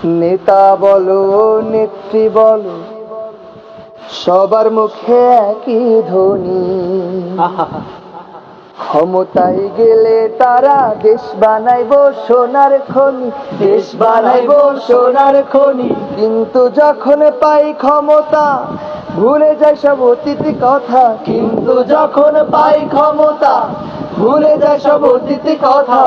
নেতা বলো নেত্রী বলো সবার মুখে একই ধ্বনি, ক্ষমতায় গেলে তারা দেশ বানাইবো সোনার খনি, দেশ বানাইবো সোনার খনি। কিন্তু যখন পাই ক্ষমতা ভুলে যায় সব অতীত কথা, কিন্তু যখন পাই ক্ষমতা ভুলে যায় সব অতীত কথা।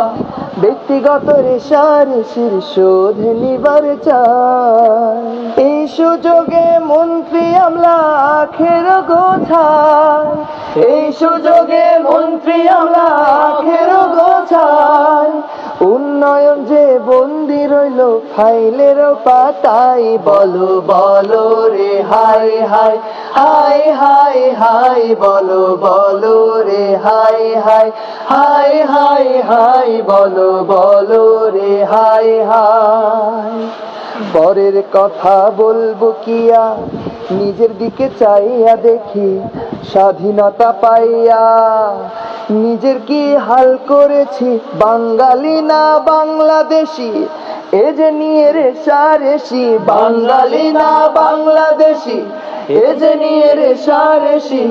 ব্যক্তিগত রেশারেশির শোধ নিবার চায়, এই সুযোগে মন্ত্রী আমলা আখের গোছায়, এই সুযোগে মন্ত্রী আমলা আখের গোছায়। উন্নয়ন যে বন্দি রইল ফাইলের পাতায়, বলো বলো রে high high high high high, বলো বলো রে high high high high high, বলো বলো রে হাই হাই। পরের কথা বলবো কিয়া নিজের দিকে চাইয়া দেখি, স্বাধীনতা পাইয়া নিজের কি হাল করেছি, বাঙালি না বাংলাদেশি এ যে নিয়ে রেশারেশি, বাঙালি না বাংলাদেশি এ যে নিয়ে রেশারেশি।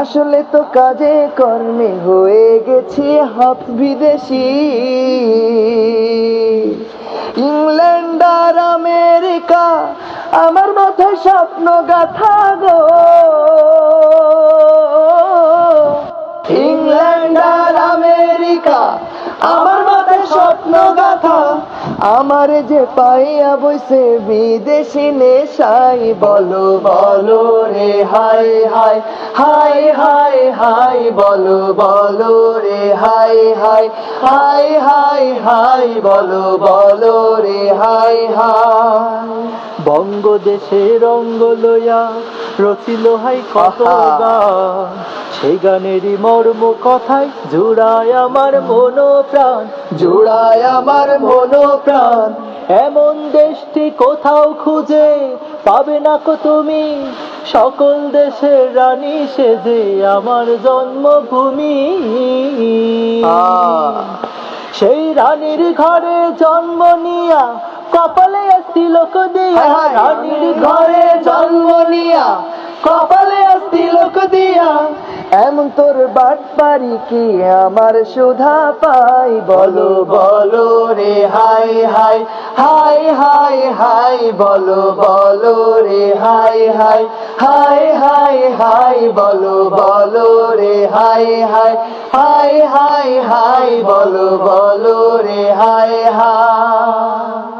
আসলে তো কাজে কর্মে হয়ে গেছি হাফ বিদেশি, ইংল্যান্ড আর আমেরিকা আমার মাথায় স্বপ্ন গাথা গো, ইংল্যান্ড আর আমেরিকা আমার মাথায় স্বপ্ন গাথা। আমার যে পাইয়া বইছে বিদেশি নেশাই, বলো বলো রে high high high high high, বলো বলো রে high high high high high, বলো বলো রে হাই হাই। বঙ্গদেশের রঙ্গ লইয়া রচিল হাই কত গান, সেই গানেরই মর্ম কথায় জুড়ায় আমার মন প্রাণ, জুড়ায় আমার মন প্রাণ। এমন দেশটি কোথাও খুঁজে পাবে না কো তুমি, সকল দেশের রানী সেজে আমার জন্মভূমি। সেই রানীর ঘরে জন্ম নিয়া কপালে তিলক দিয়া, রানীর ঘরে জন্ম নিয়া কপালে তিলক দিয়া। এমন তোর বাটপারি কি আমার সুধা পাই, বলো বলো রে high high high high high, বলো বলো রে high high high high high, বলো বলো রে high high high high high, বলো বলো রে হাই হাই।